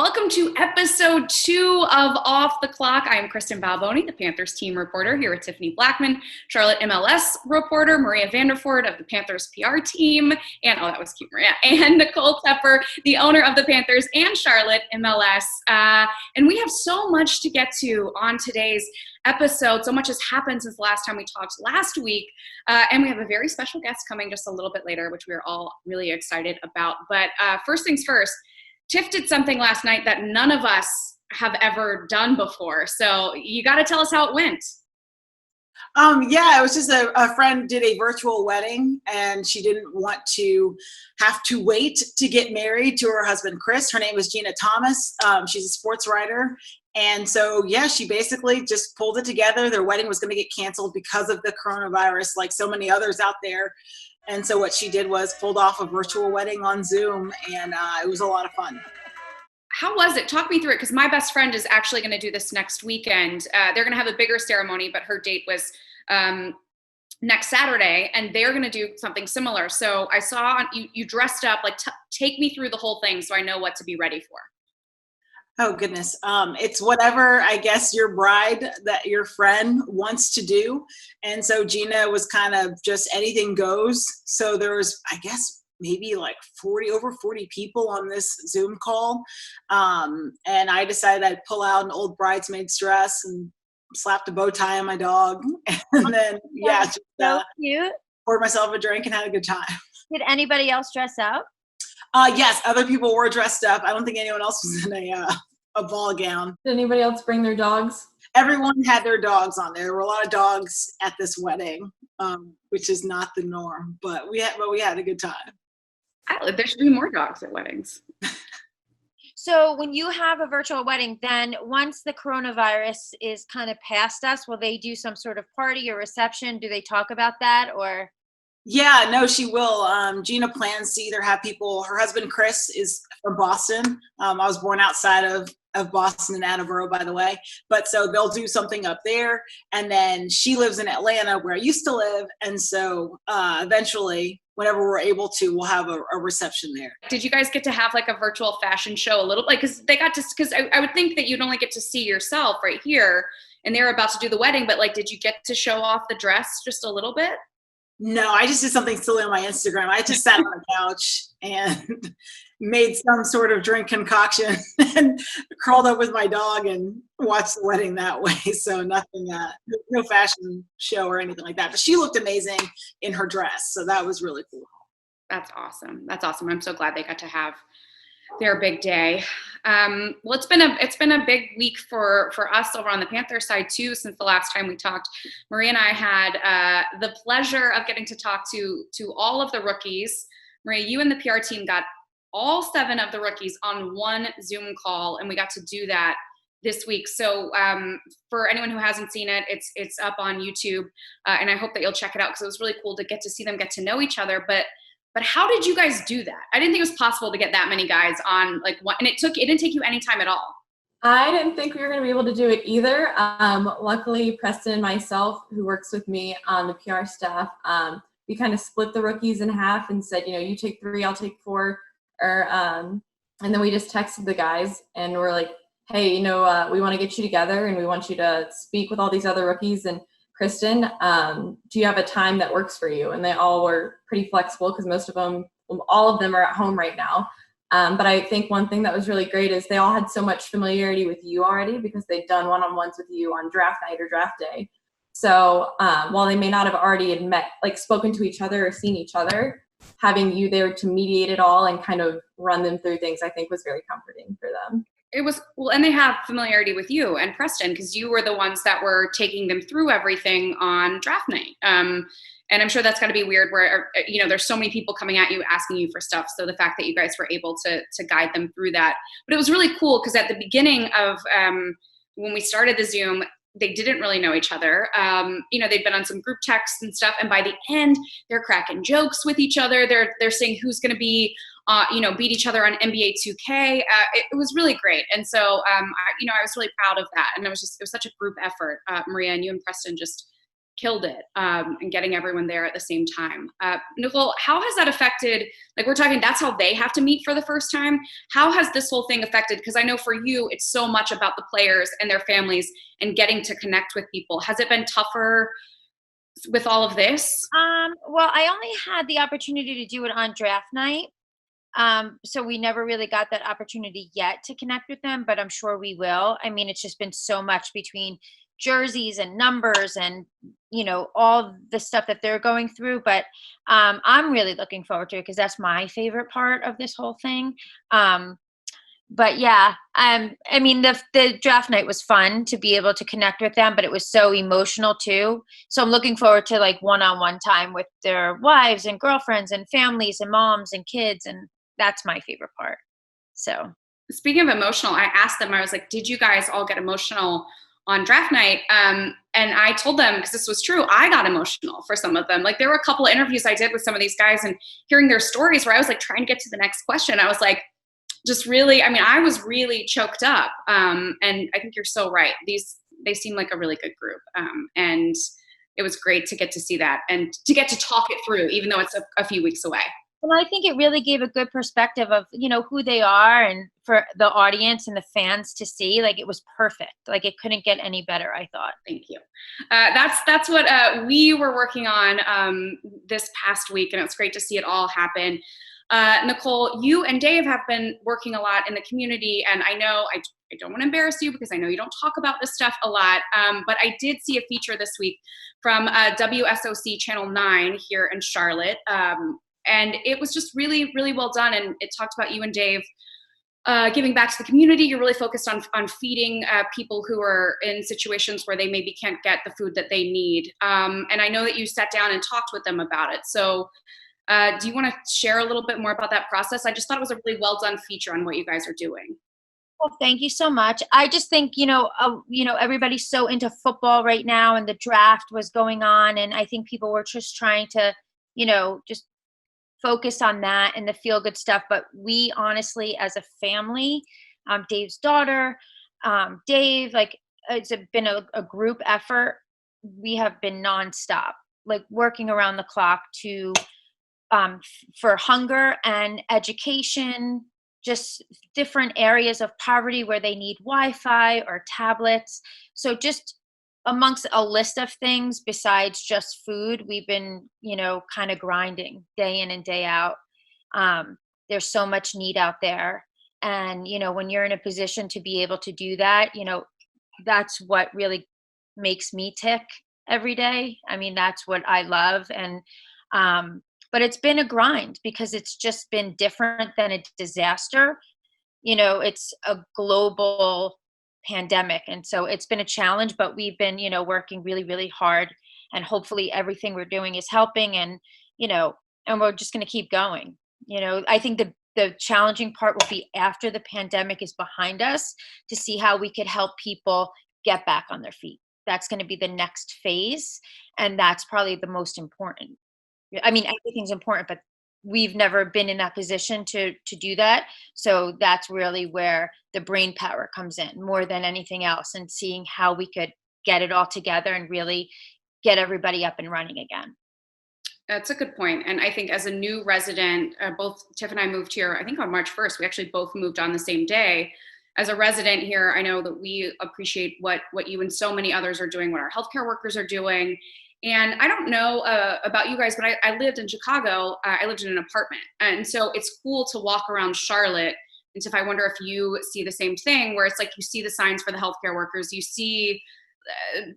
Welcome to episode 2 of Off the Clock. I am Kristen Balboni, the Panthers team reporter, here with Tiffany Blackmon, Charlotte MLS reporter, Maria Vanderford of the Panthers PR team, and that was cute, Maria, and Nicole Tepper, the owner of the Panthers and Charlotte MLS. And we have so much to get to on today's episode. So much has happened since the last time we talked last week. And we have a very special guest coming just a little bit later, which we are all really excited about. But first things first, Tiff did something last night that none of us have ever done before. So you got to tell us how it went. Yeah, it was just a friend did a virtual wedding, and she didn't want to have to wait to get married to her husband, Chris. Her name was Gina Thomas. She's a sports writer. And so, yeah, she basically just pulled it together. Their wedding was going to get canceled because of the coronavirus, like so many others out there. And so what she did was pulled off a virtual wedding on Zoom, and it was a lot of fun. How was it? Talk me through it, because my best friend is actually going to do this next weekend. They're going to have a bigger ceremony, but her date was next Saturday, and they're going to do something similar. So I saw you dressed up. Like, take me through the whole thing so I know what to be ready for. Oh, goodness. It's whatever, I guess, your bride that your friend wants to do. And so Gina was kind of just anything goes. So there was, I guess, maybe like over 40 people on this Zoom call. And I decided I'd pull out an old bridesmaid's dress and slapped a bow tie on my dog. And then, just cute. Poured myself a drink and had a good time. Did anybody else dress up? Yes, other people were dressed up. I don't think anyone else was in a ball gown. Did anybody else bring their dogs? Everyone had their dogs on there. There were a lot of dogs at this wedding, which is not the norm, but we had a good time. There should be more dogs at weddings. So when you have a virtual wedding, then once the coronavirus is kind of past us, will they do some sort of party or reception? Do they talk about that, or? Yeah, no, she will. Gina plans to either have people, her husband, Chris, is from Boston. I was born outside of Boston and Attleboro, by the way. But so they'll do something up there. And then she lives in Atlanta, where I used to live. And so eventually, whenever we're able to, we'll have a reception there. Did you guys get to have like a virtual fashion show a little, like, because I would think that you'd only get to see yourself right here and they're about to do the wedding, but like, did you get to show off the dress just a little bit? No, I just did something silly on my Instagram. I just sat on the couch and made some sort of drink concoction and curled up with my dog and watched the wedding that way. So nothing, no fashion show or anything like that. But she looked amazing in her dress. So that was really cool. That's awesome. That's awesome. I'm so glad they got to have their big day. Well, it's been a big week for us over on the Panthers side too. Since the last time we talked, Maria and I had the pleasure of getting to talk to all of the rookies. Maria, you and the PR team got all 7 of the rookies on one Zoom call, and we got to do that this week. So for anyone who hasn't seen it, it's up on YouTube, and I hope that you'll check it out, because it was really cool to get to see them get to know each other. But how did you guys do that? I didn't think it was possible to get that many guys on like one, and it didn't take you any time at all. I didn't think we were going to be able to do it either. Luckily, Preston and myself, who works with me on the PR staff, we kind of split the rookies in half and said, you take 3, I'll take 4. And then we just texted the guys and we're like, hey, we want to get you together and we want you to speak with all these other rookies. And Kristen, do you have a time that works for you? And they all were pretty flexible, because all of them are at home right now. But I think one thing that was really great is they all had so much familiarity with you already, because they'd done one-on-ones with you on draft night or draft day. So while they may not have already spoken to each other or seen each other, having you there to mediate it all and kind of run them through things, I think was very comforting for them. It was well, and they have familiarity with you and Preston, because you were the ones that were taking them through everything on draft night. And I'm sure that's got to be weird where, there's so many people coming at you, asking you for stuff. So the fact that you guys were able to guide them through that. But it was really cool, because at the beginning of when we started the Zoom, they didn't really know each other. They'd been on some group texts and stuff. And by the end, they're cracking jokes with each other. They're saying who's going to be, beat each other on NBA 2K. It was really great. And so, I was really proud of that. And it was such a group effort. Maria, and you and Preston just killed it, and getting everyone there at the same time. Nicole, how has that affected, like we're talking, that's how they have to meet for the first time. How has this whole thing affected? Because I know for you, it's so much about the players and their families and getting to connect with people. Has it been tougher with all of this? Well, I only had the opportunity to do it on draft night. So we never really got that opportunity yet to connect with them, but I'm sure we will. I mean, it's just been so much between jerseys and numbers and, all the stuff that they're going through. But I'm really looking forward to it because that's my favorite part of this whole thing. But yeah, I mean, the draft night was fun to be able to connect with them, but it was so emotional too. So I'm looking forward to like one-on-one time with their wives and girlfriends and families and moms and kids. And that's my favorite part. So speaking of emotional, I asked them, I was like, did you guys all get emotional on draft night? And I told them, because this was true, I got emotional for some of them. Like there were a couple of interviews I did with some of these guys and hearing their stories where I was like trying to get to the next question. I was like, just really, I mean, I was really choked up. And I think you're so right. They seem like a really good group. And it was great to get to see that and to get to talk it through, even though it's a few weeks away. Well, I think it really gave a good perspective of, who they are, and for the audience and the fans to see. Like, it was perfect. Like, it couldn't get any better, I thought. Thank you. That's what we were working on this past week, and it's great to see it all happen. Nicole, you and Dave have been working a lot in the community, and I know I don't want to embarrass you because I know you don't talk about this stuff a lot, but I did see a feature this week from WSOC Channel 9 here in Charlotte. And it was just really, really well done. And it talked about you and Dave giving back to the community. You're really focused on feeding people who are in situations where they maybe can't get the food that they need. And I know that you sat down and talked with them about it. So do you want to share a little bit more about that process? I just thought it was a really well done feature on what you guys are doing. Well, thank you so much. I just think, everybody's so into football right now, and the draft was going on. And I think people were just trying to, just focus on that and the feel good stuff. But we honestly, as a family, Dave's daughter, Dave, like it's been a group effort. We have been nonstop, like working around the clock to for hunger and education, just different areas of poverty where they need Wi-Fi or tablets. So just amongst a list of things besides just food, we've been, kind of grinding day in and day out. There's so much need out there. And, when you're in a position to be able to do that, that's what really makes me tick every day. I mean, that's what I love. And, but it's been a grind because it's just been different than a disaster. It's a global pandemic. And so it's been a challenge, but we've been, working really, really hard, and hopefully everything we're doing is helping, and, and we're just going to keep going. I think the challenging part will be after the pandemic is behind us, to see how we could help people get back on their feet. That's going to be the next phase. And that's probably the most important. I mean, everything's important, but we've never been in that position to do that. So that's really where the brain power comes in more than anything else, and seeing how we could get it all together and really get everybody up and running again. That's a good point. And I think as a new resident, both Tiff and I moved here, I think on March 1st, we actually both moved on the same day. As a resident here, I know that we appreciate what you and so many others are doing, what our healthcare workers are doing. And I don't know about you guys, but I lived in Chicago. I lived in an apartment. And so it's cool to walk around Charlotte. And so if I wonder if you see the same thing, where it's like you see the signs for the healthcare workers, you see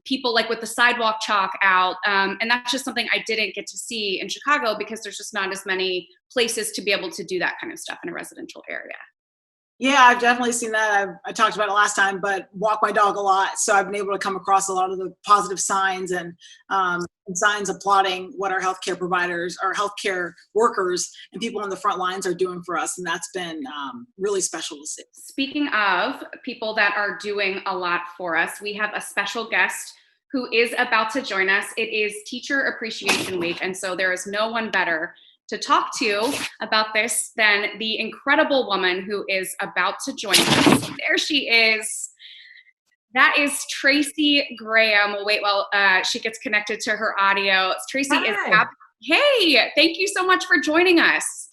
people like with the sidewalk chalk out. And that's just something I didn't get to see in Chicago because there's just not as many places to be able to do that kind of stuff in a residential area. Yeah, I've definitely seen that. I talked about it last time, but walk my dog a lot. So I've been able to come across a lot of the positive signs and signs applauding what our healthcare providers, our healthcare workers, and people on the front lines are doing for us. And that's been really special to see. Speaking of people that are doing a lot for us, we have a special guest who is about to join us. It is Teacher Appreciation Week. And so there is no one better to talk to about this than the incredible woman who is about to join us. There she is, That is Tracy Graham. We'll wait while she gets connected to her audio. Tracy is Hi. Hey, thank you so much for joining us.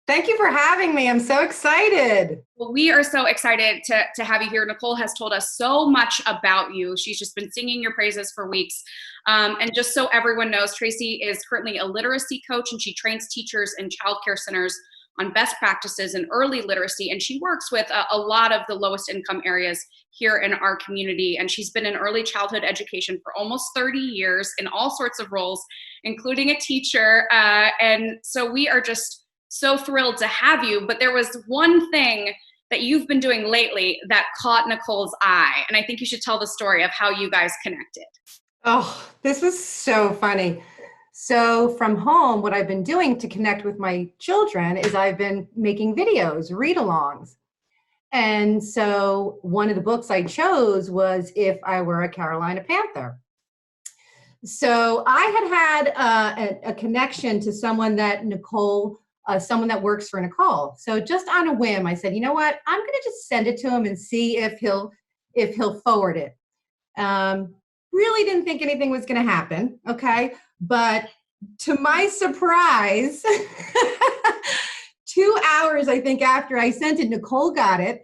Thank you for having me. I'm so excited. Well, we are so excited to have you here. Nicole has told us so much about you. She's just been singing your praises for weeks. And just so everyone knows, Tracy is currently a literacy coach, and she trains teachers in childcare centers on best practices in early literacy. And she works with a lot of the lowest income areas here in our community. And she's been in early childhood education for almost 30 years in all sorts of roles, including a teacher. And so we are just so thrilled to have you. But there was one thing that you've been doing lately that caught Nicole's eye. And I think you should tell the story of how you guys connected. Oh, this was so funny. So from home, what I've been doing to connect with my children is I've been making videos, read-alongs. And so one of the books I chose was If I Were a Carolina Panther. So I had a connection to someone that someone that works for Nicole. So just on a whim, I said, you know what? I'm going to just send it to him and see if he'll forward it. Really didn't think anything was going to happen. Okay. But to my surprise, 2 hours, I think, after I sent it, Nicole got it.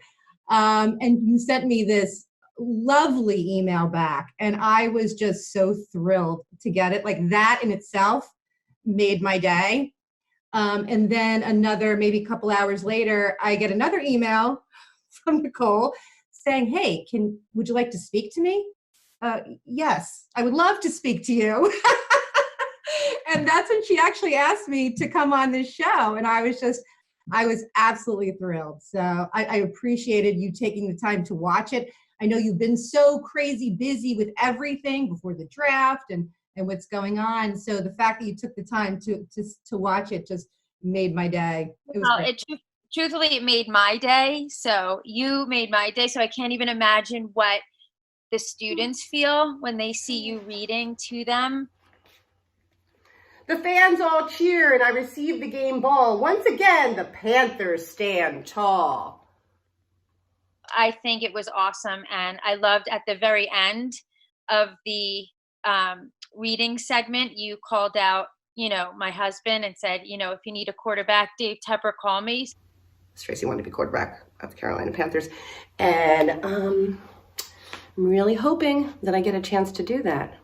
And you sent me this lovely email back. And I was just so thrilled to get it. Like, that in itself made my day. And then maybe couple hours later, I get another email from Nicole saying, hey, would you like to speak to me? Yes, I would love to speak to you. And that's when she actually asked me to come on this show. And I was absolutely thrilled. So I appreciated you taking the time to watch it. I know you've been so crazy busy with everything before the draft and what's going on. So the fact that you took the time to watch it just made my day. Truthfully, it made my day. So you made my day. So I can't even imagine what the students feel when they see you reading to them. The fans all cheer and I receive the game ball. Once again, the Panthers stand tall. I think it was awesome. And I loved at the very end of the reading segment, you called out, my husband and said, if you need a quarterback, Dave Tepper, call me. Tracy wanted to be quarterback of the Carolina Panthers. And I'm really hoping that I get a chance to do that.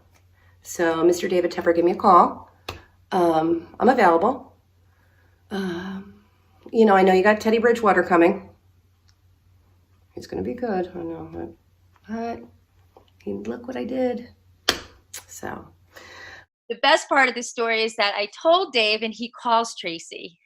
So Mr. David Tepper, give me a call. I'm available. I know you got Teddy Bridgewater coming. He's going to be good. I know, but look what I did. So the best part of the story is that I told Dave and he calls Tracy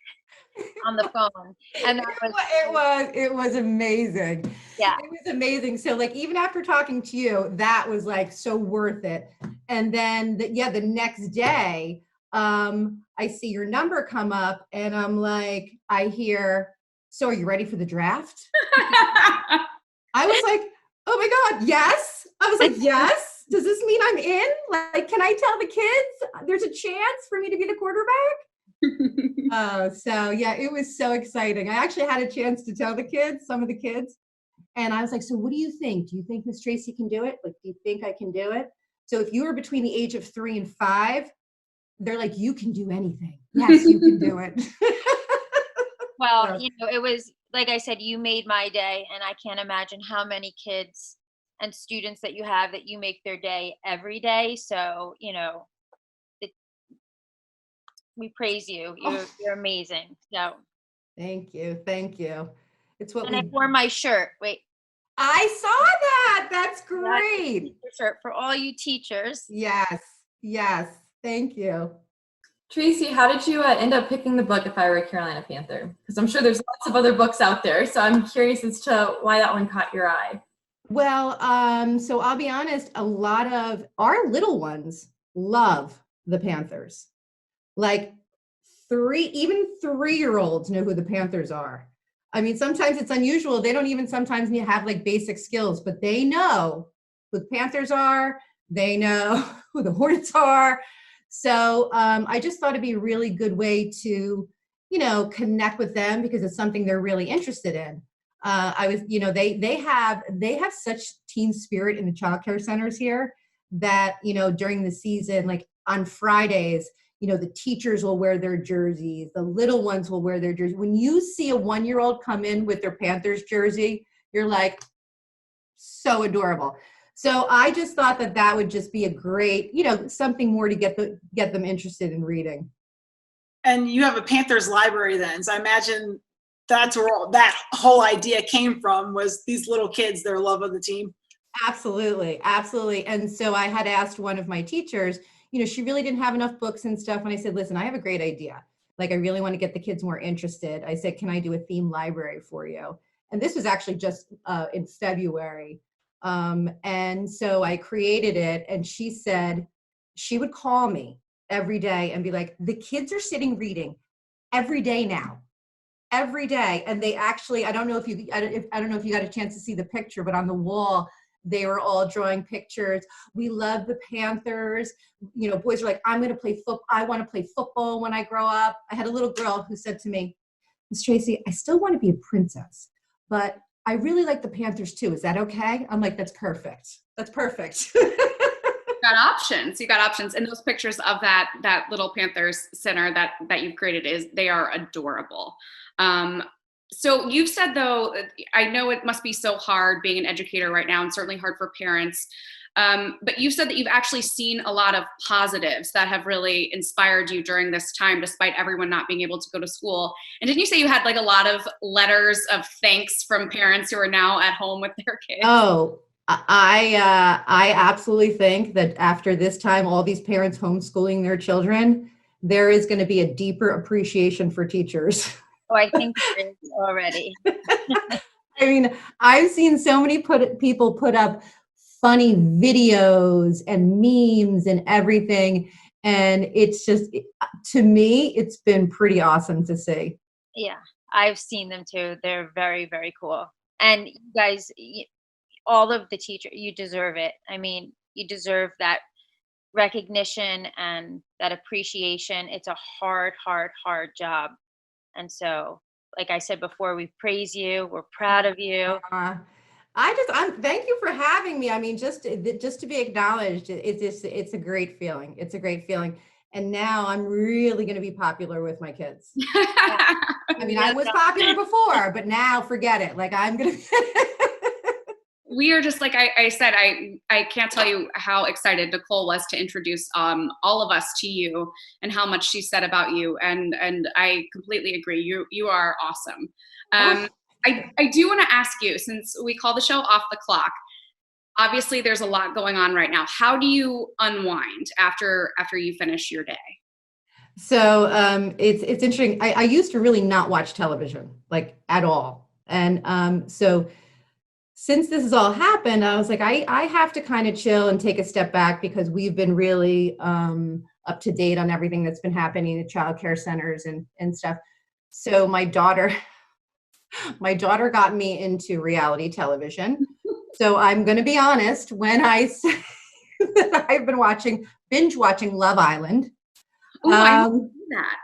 on the phone. And it was amazing. Yeah. It was amazing. So like, even after talking to you, that was like so worth it. And then the next day, I see your number come up and I'm like, I hear, so are you ready for the draft? I was like, oh my God, yes. I was like, yes. Does this mean I'm in? Like, can I tell the kids there's a chance for me to be the quarterback? So yeah, it was so exciting. I actually had a chance to tell some of the kids. And I was like, so what do you think? Do you think Miss Tracy can do it? Like, do you think I can do it? So if you were between the age of 3 and 5, they're like, you can do anything. Yes, you can do it. Well, it was, like I said, you made my day, and I can't imagine how many kids and students that you have that you make their day every day. So, we praise you. You're amazing. So thank you. It's what I wore my shirt. Wait. I saw that. That's great. That's shirt for all you teachers. Yes. Thank you. Tracy, how did you end up picking the book If I Were a Carolina Panther? Because I'm sure there's lots of other books out there. So I'm curious as to why that one caught your eye. Well, so I'll be honest, a lot of our little ones love the Panthers. Like even 3-year-olds know who the Panthers are. I mean, sometimes it's unusual. They don't even sometimes need to have like basic skills, but they know who the Panthers are. They know who the Hornets are. So I just thought it'd be a really good way to, connect with them because it's something they're really interested in. I was, you know, they have such team spirit in the childcare centers here that, you know, during the season, like on Fridays, you know, the teachers will wear their jerseys, the little ones will wear their jerseys. When you see a 1-year-old come in with their Panthers jersey, you're like, so adorable. So I just thought that would just be a great, you know, something more to get them interested in reading. And you have a Panthers library then, so I imagine that's where that whole idea came from, was these little kids, their love of the team. Absolutely. Absolutely. And so I had asked one of my teachers, you know, she really didn't have enough books and stuff. And I said, listen, I have a great idea. Like, I really want to get the kids more interested. I said, can I do a theme library for you? And this was actually just in February. And so I created it, and she said she would call me every day and be like, the kids are sitting reading every day now. Every day. And they actually, I don't know if you got a chance to see the picture, but on the wall, they were all drawing pictures. We love the Panthers. You know, boys are like, I want to play football when I grow up. I had a little girl who said to me, Miss Tracy, I still want to be a princess, but I really like the Panthers too. Is that okay? I'm like, that's perfect. That's perfect. You got options. And those pictures of that little Panthers center that you've created, they are adorable. So you've said, though, I know it must be so hard being an educator right now, and certainly hard for parents. But you said that you've actually seen a lot of positives that have really inspired you during this time, despite everyone not being able to go to school. And didn't you say you had like a lot of letters of thanks from parents who are now at home with their kids? Oh, I absolutely think that after this time, all these parents homeschooling their children, there is going to be a deeper appreciation for teachers. Oh, I think there is already. I mean, I've seen so many people put up funny videos and memes and everything. And it's just, to me, it's been pretty awesome to see. Yeah, I've seen them too. They're very, very cool. And you guys, all of the teachers, you deserve it. I mean, you deserve that recognition and that appreciation. It's a hard, hard, hard job. And so, like I said before, we praise you. We're proud of you. Thank you for having me. I mean, just to be acknowledged, it's a great feeling. It's a great feeling. And now I'm really going to be popular with my kids. I mean, I was popular before, but now forget it. Like, I'm going to. We are just, like I said, I can't tell you how excited Nicole was to introduce all of us to you, and how much she said about you. And I completely agree. You are awesome. I do want to ask you, since we call the show Off the Clock, obviously there's a lot going on right now. How do you unwind after you finish your day? So it's interesting. I used to really not watch television, like, at all. And so since this has all happened, I was like, I have to kind of chill and take a step back, because we've been really up to date on everything that's been happening at child care centers and stuff. So my daughter got me into reality television. So I'm going to be honest when I say that I've been binge watching Love Island. I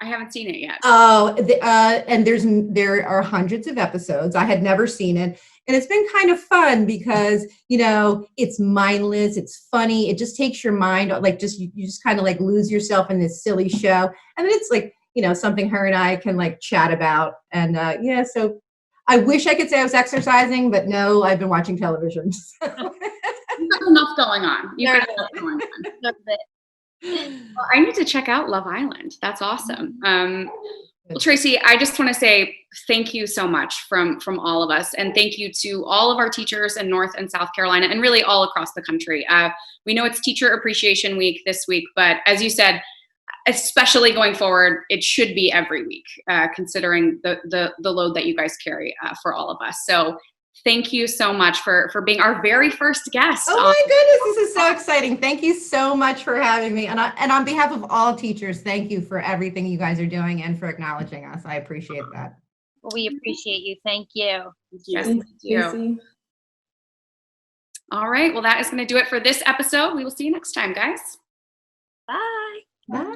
haven't seen it yet. And there are hundreds of episodes. I had never seen it. And it's been kind of fun because, you know, it's mindless, it's funny. It just takes your mind, like, you just kind of like lose yourself in this silly show. And then it's like, you know, something her and I can like chat about. And so I wish I could say I was exercising, but no, I've been watching television. You've got enough going on. Well, I need to check out Love Island. That's awesome. Well, Tracy, I just want to say thank you so much from all of us. And thank you to all of our teachers in North and South Carolina, and really all across the country. We know it's Teacher Appreciation Week this week, but as you said, especially going forward, it should be every week, considering the load that you guys carry for all of us. So thank you so much for being our very first guest. Oh my goodness, this is so exciting. Thank you so much for having me. And on behalf of all teachers, thank you for everything you guys are doing and for acknowledging us. I appreciate that. We appreciate you. Thank you. Yes, thank you. All right. Well, that is going to do it for this episode. We will see you next time, guys. Bye. Bye.